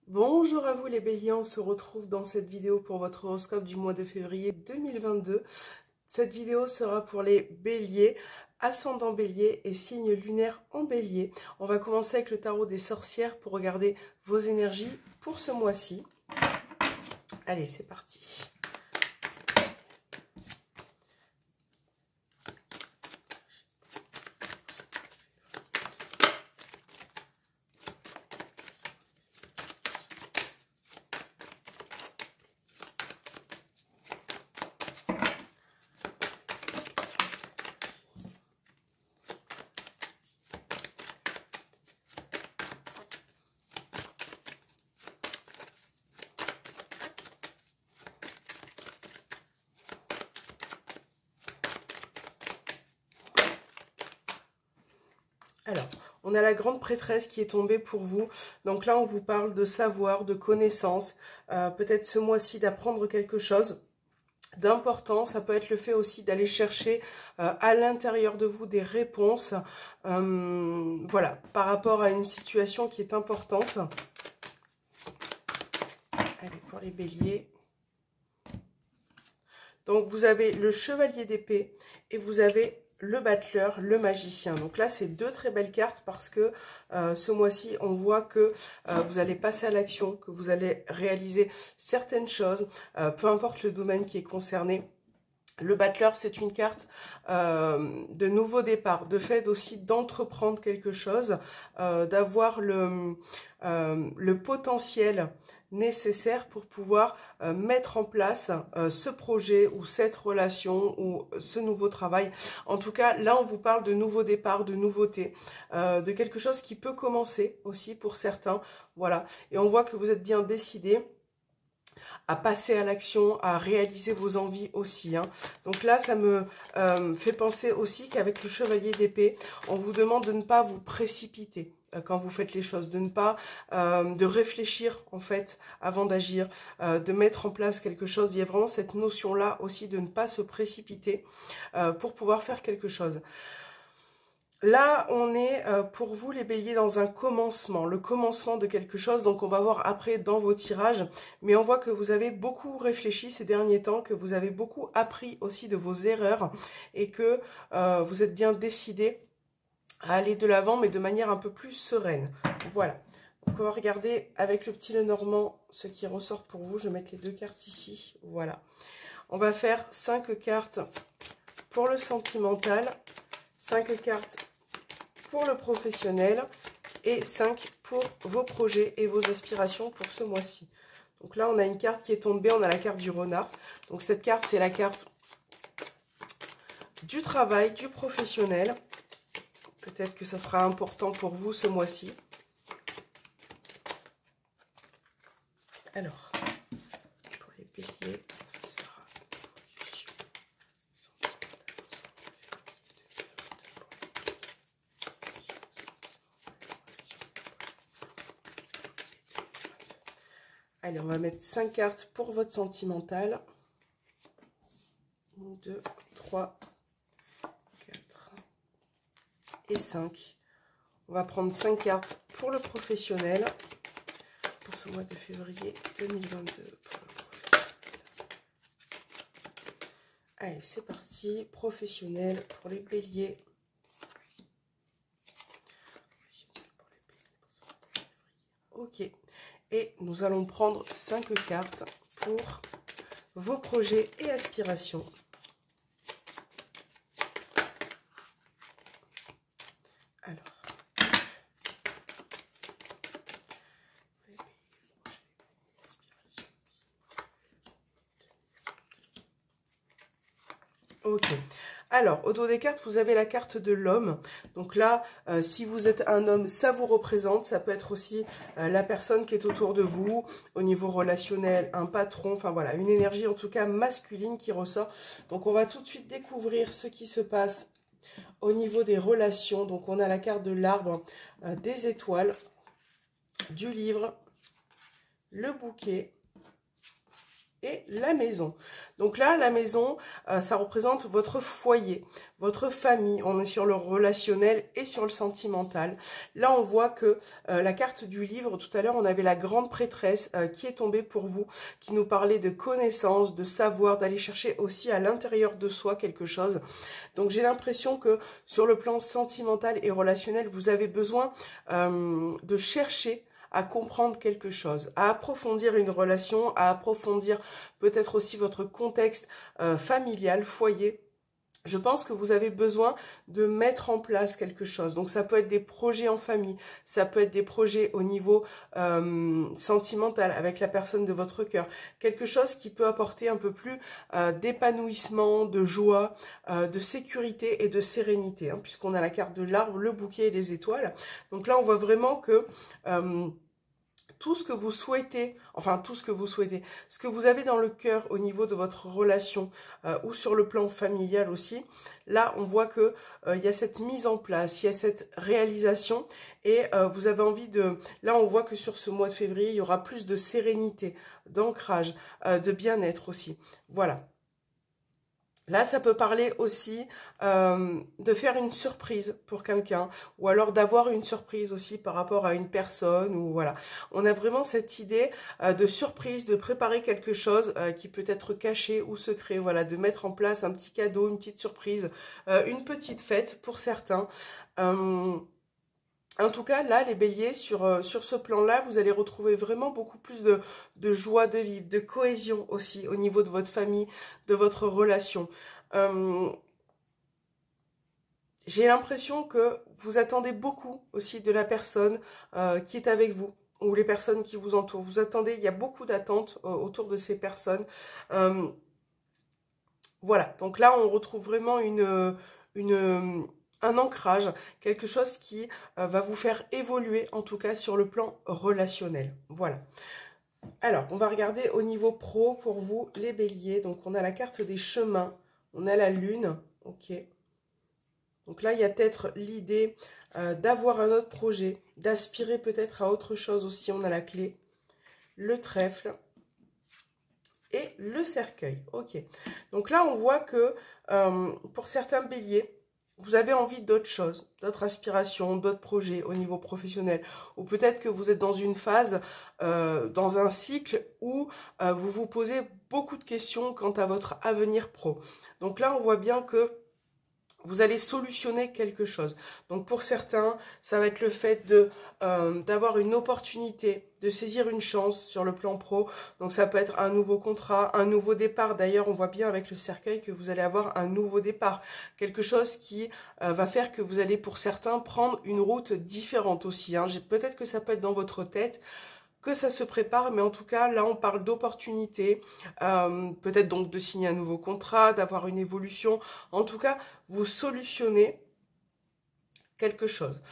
Bonjour à vous les béliers, on se retrouve dans cette vidéo pour votre horoscope du mois de février 2022. Cette vidéo sera pour les béliers, ascendant bélier et signe lunaire en bélier. On va commencer avec le tarot des sorcières pour regarder vos énergies pour ce mois-ci. Allez, c'est parti. Alors, on a la grande prêtresse qui est tombée pour vous. Donc là, on vous parle de savoir, de connaissance, peut-être ce mois-ci d'apprendre quelque chose d'important. Ça peut être le fait aussi d'aller chercher à l'intérieur de vous des réponses, voilà, par rapport à une situation qui est importante. Allez, pour les béliers. Donc, vous avez le chevalier d'épée et vous avez le battleur, le magicien. Donc là, c'est deux très belles cartes parce que ce mois-ci, on voit que vous allez passer à l'action, que vous allez réaliser certaines choses, peu importe le domaine qui est concerné. Le battleur, c'est une carte de nouveau départ, de fait aussi d'entreprendre quelque chose, d'avoir le potentiel nécessaire pour pouvoir mettre en place ce projet ou cette relation ou ce nouveau travail. En tout cas, là, on vous parle de nouveau départ, de nouveauté, de quelque chose qui peut commencer aussi pour certains. Voilà, et on voit que vous êtes bien décidés à passer à l'action, à réaliser vos envies aussi. Donc là, ça me fait penser aussi qu'avec le chevalier d'épée, on vous demande de ne pas vous précipiter quand vous faites les choses, de ne pas, de réfléchir en fait avant d'agir, de mettre en place quelque chose. Il y a vraiment cette notion-là aussi de ne pas se précipiter pour pouvoir faire quelque chose. Là, on est pour vous les béliers dans un commencement, le commencement de quelque chose. Donc on va voir après dans vos tirages, mais on voit que vous avez beaucoup réfléchi ces derniers temps, que vous avez beaucoup appris aussi de vos erreurs et que vous êtes bien décidé à aller de l'avant, mais de manière un peu plus sereine. Voilà. Donc on va regarder avec le petit Lenormand ce qui ressort pour vous. Je vais mettre les deux cartes ici. Voilà. On va faire 5 cartes pour le sentimental, 5 cartes pour le professionnel et 5 pour vos projets et vos aspirations pour ce mois-ci. Donc là, on a une carte qui est tombée, on a la carte du renard. Donc cette carte, c'est la carte du travail, du professionnel. Peut-être que ça sera important pour vous ce mois-ci. Alors, pour les béliers, ça sera l'évolution sentimentale. Allez, on va mettre 5 cartes pour votre sentimental. 1, 2, 3, 4 et 5. On va prendre 5 cartes pour le professionnel. Pour ce mois de février 2022. Pour le professionnel. Allez, c'est parti. Professionnel pour les béliers. Ok. Et nous allons prendre 5 cartes pour vos projets et aspirations. Alors. Ok. Alors, au dos des cartes, vous avez la carte de l'homme. Donc là, si vous êtes un homme, ça vous représente. Ça peut être aussi la personne qui est autour de vous, au niveau relationnel, un patron. Enfin voilà, une énergie en tout cas masculine qui ressort. Donc on va tout de suite découvrir ce qui se passe au niveau des relations. Donc on a la carte de l'arbre, des étoiles, du livre, le bouquet et la maison. Donc là, la maison, ça représente votre foyer, votre famille. On est sur le relationnel et sur le sentimental. Là, on voit que la carte du livre, tout à l'heure, on avait la grande prêtresse qui est tombée pour vous, qui nous parlait de connaissances, de savoir, d'aller chercher aussi à l'intérieur de soi quelque chose. Donc j'ai l'impression que sur le plan sentimental et relationnel, vous avez besoin de chercher à comprendre quelque chose, à approfondir une relation, à approfondir peut-être aussi votre contexte familial, foyer. Je pense que vous avez besoin de mettre en place quelque chose. Donc ça peut être des projets en famille, ça peut être des projets au niveau sentimental avec la personne de votre cœur. Quelque chose qui peut apporter un peu plus d'épanouissement, de joie, de sécurité et de sérénité. Hein, puisqu'on a la carte de l'arbre, le bouquet et les étoiles. Donc là on voit vraiment que tout ce que vous souhaitez, enfin tout ce que vous souhaitez, ce que vous avez dans le cœur au niveau de votre relation ou sur le plan familial aussi, là on voit que il y a cette mise en place, il y a cette réalisation et vous avez envie de... Là on voit que sur ce mois de février, il y aura plus de sérénité, d'ancrage, de bien-être aussi. Voilà. Là, ça peut parler aussi de faire une surprise pour quelqu'un ou alors d'avoir une surprise aussi par rapport à une personne ou voilà. On a vraiment cette idée de surprise, de préparer quelque chose qui peut être caché ou secret, voilà, de mettre en place un petit cadeau, une petite surprise, une petite fête pour certains. En tout cas, là, les béliers, sur ce plan-là, vous allez retrouver vraiment beaucoup plus de joie de vivre, de cohésion aussi au niveau de votre famille, de votre relation. J'ai l'impression que vous attendez beaucoup aussi de la personne qui est avec vous ou les personnes qui vous entourent. Vous attendez, il y a beaucoup d'attentes autour de ces personnes. Voilà, donc là, on retrouve vraiment un ancrage, quelque chose qui va vous faire évoluer, en tout cas sur le plan relationnel. Voilà. Alors, on va regarder au niveau pro pour vous, les béliers. Donc, on a la carte des chemins, on a la lune, ok. Donc là, il y a peut-être l'idée d'avoir un autre projet, d'aspirer peut-être à autre chose aussi. On a la clé, le trèfle et le cercueil, ok. Donc là, on voit que pour certains béliers, vous avez envie d'autres choses, d'autres aspirations, d'autres projets au niveau professionnel. Ou peut-être que vous êtes dans une phase, dans un cycle où vous vous posez beaucoup de questions quant à votre avenir pro. Donc là, on voit bien que vous allez solutionner quelque chose. Donc pour certains, ça va être le fait d'avoir une opportunité, de saisir une chance sur le plan pro. Donc ça peut être un nouveau contrat, un nouveau départ. D'ailleurs, on voit bien avec le cercueil que vous allez avoir un nouveau départ. Quelque chose qui va faire que vous allez pour certains prendre une route différente aussi. Hein. Peut-être que ça peut être dans votre tête, que ça se prépare, mais en tout cas, là, on parle d'opportunités, peut-être donc de signer un nouveau contrat, d'avoir une évolution. En tout cas, vous solutionnez quelque chose.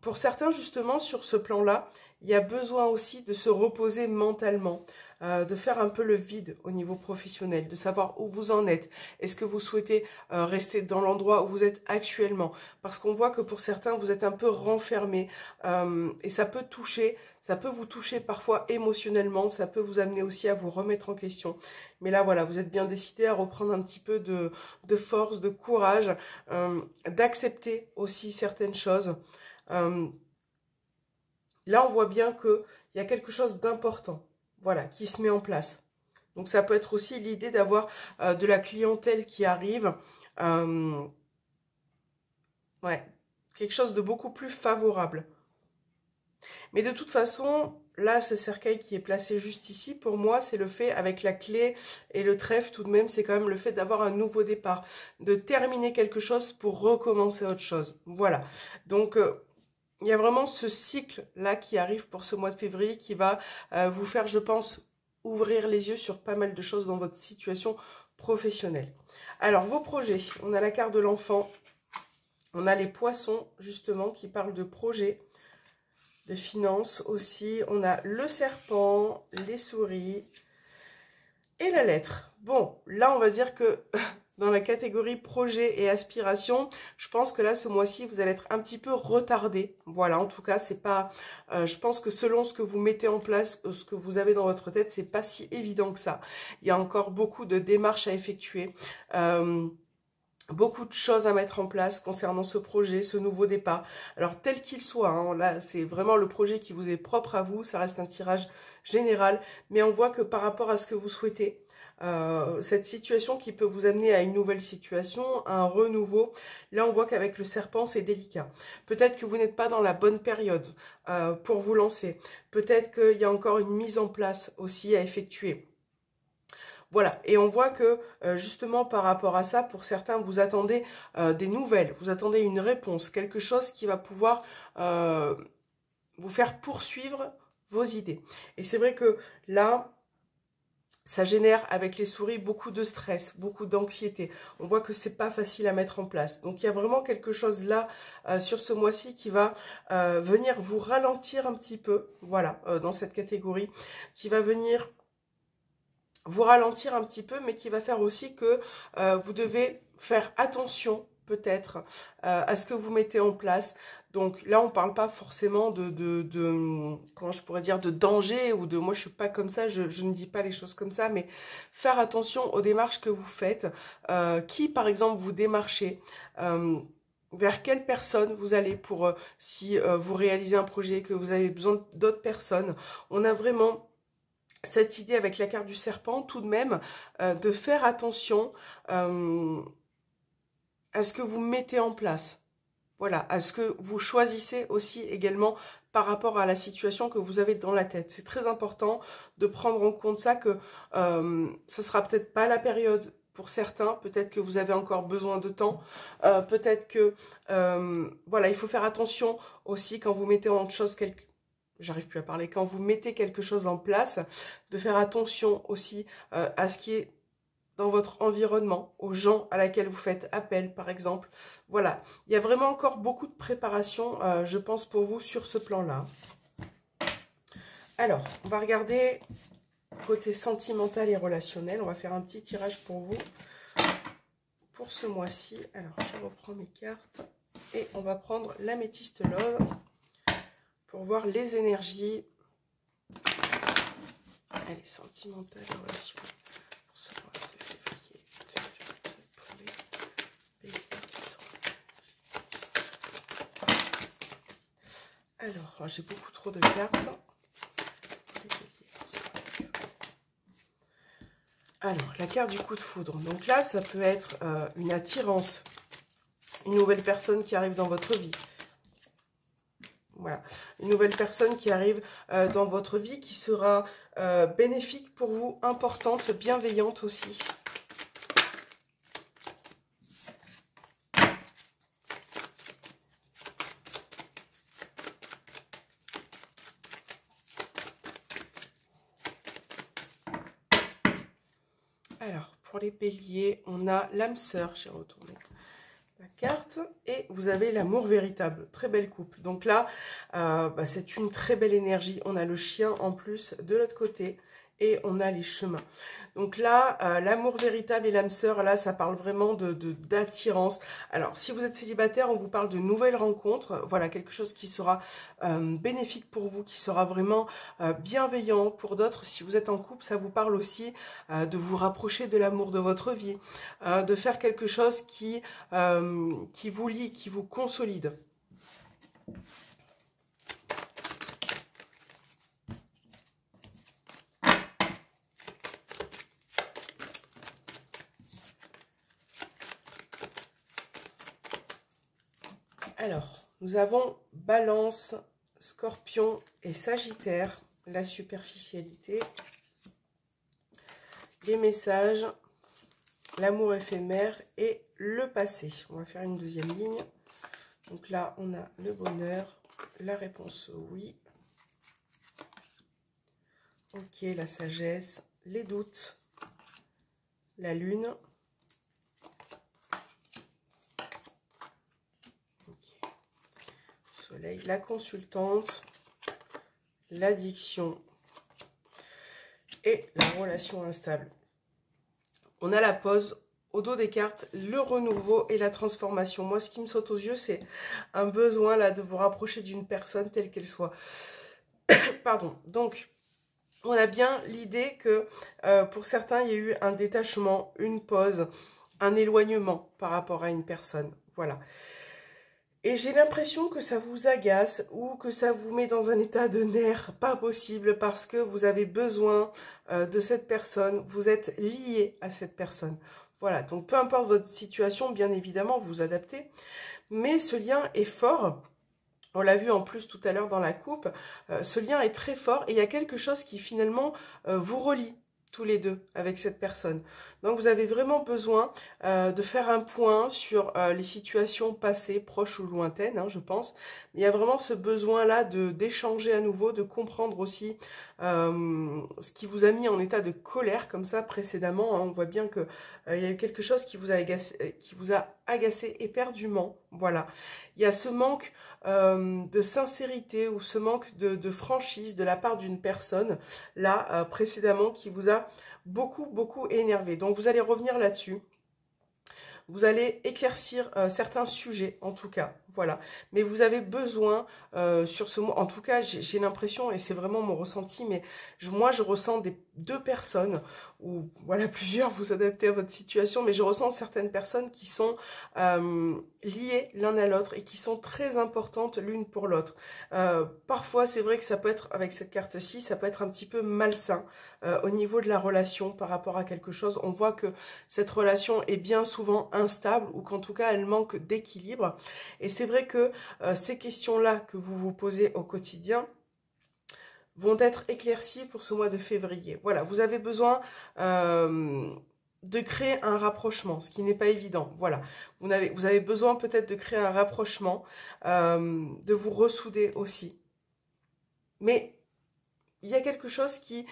Pour certains, justement, sur ce plan-là, il y a besoin aussi de se reposer mentalement, de faire un peu le vide au niveau professionnel, de savoir où vous en êtes. Est-ce que vous souhaitez rester dans l'endroit où vous êtes actuellement? Parce qu'on voit que pour certains, vous êtes un peu renfermé et ça peut vous toucher parfois émotionnellement, ça peut vous amener aussi à vous remettre en question. Mais là, voilà, vous êtes bien décidé à reprendre un petit peu de force, de courage, d'accepter aussi certaines choses. Là, on voit bien qu'il y a quelque chose d'important, voilà, qui se met en place. Donc, ça peut être aussi l'idée d'avoir de la clientèle qui arrive. Ouais, quelque chose de beaucoup plus favorable. Mais de toute façon, là, ce cercueil qui est placé juste ici, pour moi, c'est le fait, avec la clé et le trèfle, tout de même, c'est quand même le fait d'avoir un nouveau départ, de terminer quelque chose pour recommencer autre chose. Voilà. Donc, il y a vraiment ce cycle-là qui arrive pour ce mois de février qui va vous faire, je pense, ouvrir les yeux sur pas mal de choses dans votre situation professionnelle. Alors, vos projets. On a la carte de l'enfant. On a les poissons, justement, qui parlent de projets, de finances aussi. On a le serpent, les souris et la lettre. Bon, là, on va dire que dans la catégorie projet et aspiration, je pense que là, ce mois-ci, vous allez être un petit peu retardé. Voilà, en tout cas, c'est pas... je pense que selon ce que vous mettez en place, ce que vous avez dans votre tête, c'est pas si évident que ça. Il y a encore beaucoup de démarches à effectuer. Beaucoup de choses à mettre en place concernant ce projet, ce nouveau départ. Alors, tel qu'il soit, hein, là, c'est vraiment le projet qui vous est propre à vous. Ça reste un tirage général. Mais on voit que par rapport à ce que vous souhaitez, cette situation qui peut vous amener à une nouvelle situation, à un renouveau. Là, on voit qu'avec le serpent, c'est délicat. Peut-être que vous n'êtes pas dans la bonne période pour vous lancer. Peut-être qu'il y a encore une mise en place aussi à effectuer. Voilà, et on voit que justement par rapport à ça, pour certains, vous attendez des nouvelles, vous attendez une réponse, quelque chose qui va pouvoir vous faire poursuivre vos idées. Et c'est vrai que là, ça génère avec les souris beaucoup de stress, beaucoup d'anxiété. On voit que c'est pas facile à mettre en place. Donc il y a vraiment quelque chose là sur ce mois-ci qui va venir vous ralentir un petit peu, voilà, dans cette catégorie, qui va venir vous ralentir un petit peu, mais qui va faire aussi que vous devez faire attention peut-être à ce que vous mettez en place. Donc là, on ne parle pas forcément comment je pourrais dire, de danger ou de moi je suis pas comme ça, je ne dis pas les choses comme ça, mais faire attention aux démarches que vous faites, qui par exemple vous démarchez, vers quelle personne vous allez pour si vous réalisez un projet, que vous avez besoin d'autres personnes. On a vraiment cette idée avec la carte du serpent, tout de même, de faire attention à ce que vous mettez en place. Voilà, à ce que vous choisissez aussi également par rapport à la situation que vous avez dans la tête. C'est très important de prendre en compte ça, que ça sera peut-être pas la période pour certains, peut-être que vous avez encore besoin de temps, peut-être que, voilà, il faut faire attention aussi quand vous mettez en chose j'arrive plus à parler, quand vous mettez quelque chose en place, de faire attention aussi à ce qui est dans votre environnement, aux gens à laquelle vous faites appel, par exemple. Voilà, il y a vraiment encore beaucoup de préparation, je pense, pour vous sur ce plan-là. Alors, on va regarder côté sentimental et relationnel. On va faire un petit tirage pour vous, pour ce mois-ci. Alors, je reprends mes cartes et on va prendre l'améthyste love pour voir les énergies. Allez, sentimentale et relationnelle. Pour ce mois de février 2022 pour les béliers qui sont. Alors, j'ai beaucoup trop de cartes. Alors, la carte du coup de foudre. Donc là, ça peut être une attirance, une nouvelle personne qui arrive dans votre vie. Voilà, une nouvelle personne qui arrive dans votre vie, qui sera bénéfique pour vous, importante, bienveillante aussi. Alors, pour les béliers, on a l'âme sœur, j'ai retourné la carte, et vous avez l'amour véritable, très belle couple. Donc là, c'est une très belle énergie. On a le chien en plus de l'autre côté et on a les chemins. Donc là, l'amour véritable et l'âme sœur, là, ça parle vraiment d'attirance. Alors, si vous êtes célibataire, on vous parle de nouvelles rencontres. Voilà, quelque chose qui sera bénéfique pour vous, qui sera vraiment bienveillant. Pour d'autres, si vous êtes en couple, ça vous parle aussi de vous rapprocher de l'amour de votre vie, de faire quelque chose qui vous lie, qui vous consolide. Alors, nous avons Balance, Scorpion et Sagittaire, la superficialité, les messages, l'amour éphémère et le passé. On va faire une deuxième ligne. Donc là, on a le bonheur, la réponse oui. Ok, la sagesse, les doutes, la lune. Okay. Soleil, la consultante, l'addiction et la relation instable. On a la pause au dos des cartes, le renouveau et la transformation. Moi, ce qui me saute aux yeux, c'est un besoin là de vous rapprocher d'une personne telle qu'elle soit. Pardon. Donc, on a bien l'idée que pour certains, il y a eu un détachement, une pause, un éloignement par rapport à une personne. Voilà. Et j'ai l'impression que ça vous agace ou que ça vous met dans un état de nerfs pas possible parce que vous avez besoin de cette personne, vous êtes lié à cette personne. Voilà, donc peu importe votre situation, bien évidemment, vous vous adaptez. Mais ce lien est fort. On l'a vu en plus tout à l'heure dans la coupe. Ce lien est très fort et il y a quelque chose qui finalement vous relie tous les deux avec cette personne. Donc vous avez vraiment besoin de faire un point sur les situations passées, proches ou lointaines, hein, je pense. Mais il y a vraiment ce besoin-là d'échanger à nouveau, de comprendre aussi ce qui vous a mis en état de colère comme ça précédemment. Hein. On voit bien que il y a eu quelque chose qui vous a agacé éperdument. Voilà. Il y a ce manque de sincérité ou ce manque de franchise de la part d'une personne là précédemment qui vous a beaucoup énervé. Donc vous allez revenir là-dessus. Vous allez éclaircir certains sujets, en tout cas, voilà. Mais vous avez besoin, sur ce mot, en tout cas, j'ai l'impression, et c'est vraiment mon ressenti, mais moi, je ressens deux personnes, ou voilà, plusieurs, vous adaptez à votre situation, mais je ressens certaines personnes qui sont liées l'un à l'autre et qui sont très importantes l'une pour l'autre. Parfois, c'est vrai que ça peut être, avec cette carte-ci, ça peut être un petit peu malsain au niveau de la relation par rapport à quelque chose. On voit que cette relation est bien souvent instable ou qu'en tout cas elle manque d'équilibre. Et c'est vrai que ces questions-là que vous vous posez au quotidien vont être éclaircies pour ce mois de février. Voilà, vous avez besoin de créer un rapprochement, ce qui n'est pas évident. Voilà, vous avez besoin peut-être de créer un rapprochement, de vous ressouder aussi. Mais il y a quelque chose qui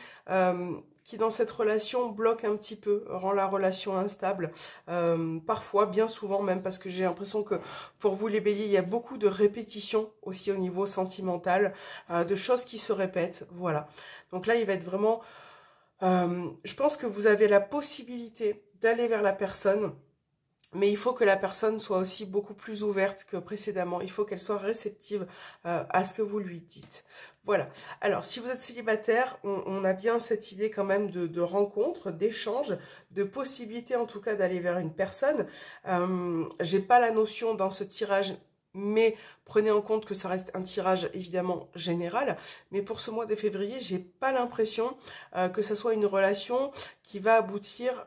dans cette relation bloque un petit peu, rend la relation instable, parfois, bien souvent même, parce que j'ai l'impression que pour vous les béliers, il y a beaucoup de répétitions aussi au niveau sentimental, de choses qui se répètent, voilà. Donc là, il va être vraiment, je pense que vous avez la possibilité d'aller vers la personne, mais il faut que la personne soit aussi beaucoup plus ouverte que précédemment. Il faut qu'elle soit réceptive à ce que vous lui dites. Voilà. Alors, si vous êtes célibataire, on a bien cette idée quand même de rencontre, d'échange, de possibilité en tout cas d'aller vers une personne. J'ai pas la notion dans ce tirage, mais prenez en compte que ça reste un tirage évidemment général. Mais pour ce mois de février, j'ai pas l'impression que ça soit une relation qui va aboutir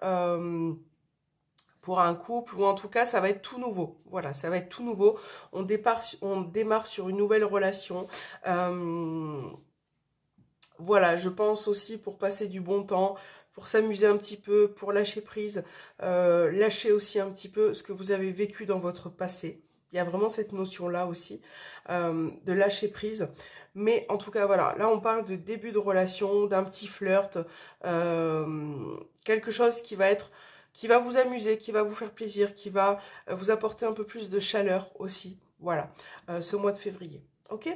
pour un couple, ou en tout cas, ça va être tout nouveau. Voilà, ça va être tout nouveau. On démarre sur une nouvelle relation. Voilà, je pense aussi pour passer du bon temps, pour s'amuser un petit peu, pour lâcher prise, lâcher aussi un petit peu ce que vous avez vécu dans votre passé. Il y a vraiment cette notion-là aussi, de lâcher prise. Mais en tout cas, voilà, là on parle de début de relation, d'un petit flirt, quelque chose qui va vous amuser, qui va vous faire plaisir, qui va vous apporter un peu plus de chaleur aussi. Voilà, ce mois de février. Ok,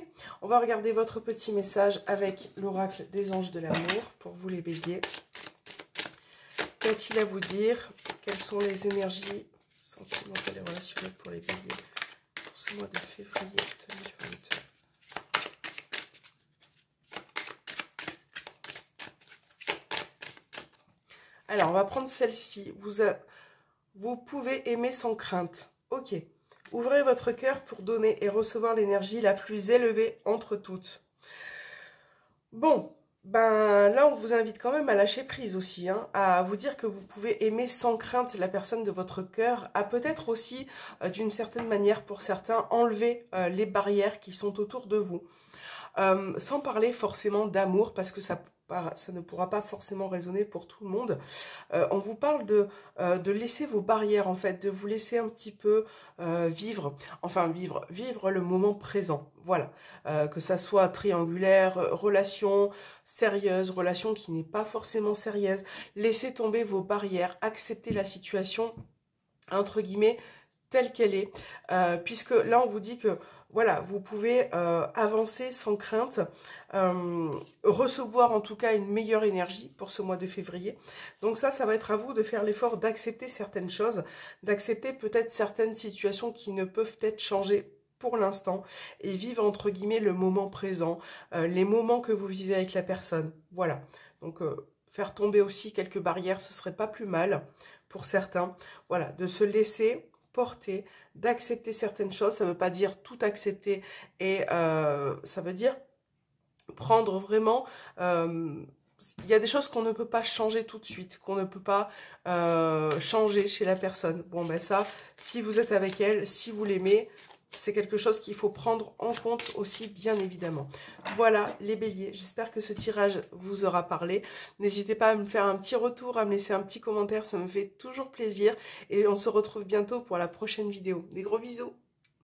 on va regarder votre petit message avec l'oracle des anges de l'amour pour vous les béliers. Qu'a-t-il à vous dire? Quelles sont les énergies sentimentales et relationnelles pour les béliers pour ce mois de février 2022? Alors, on va prendre celle-ci. Vous pouvez aimer sans crainte. Ok. Ouvrez votre cœur pour donner et recevoir l'énergie la plus élevée entre toutes. Bon, ben là, on vous invite quand même à lâcher prise aussi, hein, à vous dire que vous pouvez aimer sans crainte la personne de votre cœur, à peut-être aussi, d'une certaine manière, pour certains, enlever les barrières qui sont autour de vous. Sans parler forcément d'amour, parce que ça ne pourra pas forcément résonner pour tout le monde. On vous parle de laisser vos barrières, en fait, de vous laisser un petit peu vivre le moment présent. Voilà, que ça soit triangulaire, relation sérieuse, relation qui n'est pas forcément sérieuse. Laissez tomber vos barrières, acceptez la situation, entre guillemets, telle qu'elle est, puisque là on vous dit que voilà, vous pouvez avancer sans crainte, recevoir en tout cas une meilleure énergie pour ce mois de février. Donc ça va être à vous de faire l'effort d'accepter certaines choses, d'accepter peut-être certaines situations qui ne peuvent être changées pour l'instant et vivre entre guillemets le moment présent, les moments que vous vivez avec la personne. Voilà, donc faire tomber aussi quelques barrières, ce serait pas plus mal pour certains. Voilà, de se laisser porter, d'accepter certaines choses. Ça ne veut pas dire tout accepter et ça veut dire prendre vraiment... il y a des choses qu'on ne peut pas changer tout de suite, qu'on ne peut pas changer chez la personne. Bon, ben ça, si vous êtes avec elle, si vous l'aimez, c'est quelque chose qu'il faut prendre en compte aussi, bien évidemment. Voilà, les béliers, j'espère que ce tirage vous aura parlé. N'hésitez pas à me faire un petit retour, à me laisser un petit commentaire, ça me fait toujours plaisir. Et on se retrouve bientôt pour la prochaine vidéo. Des gros bisous!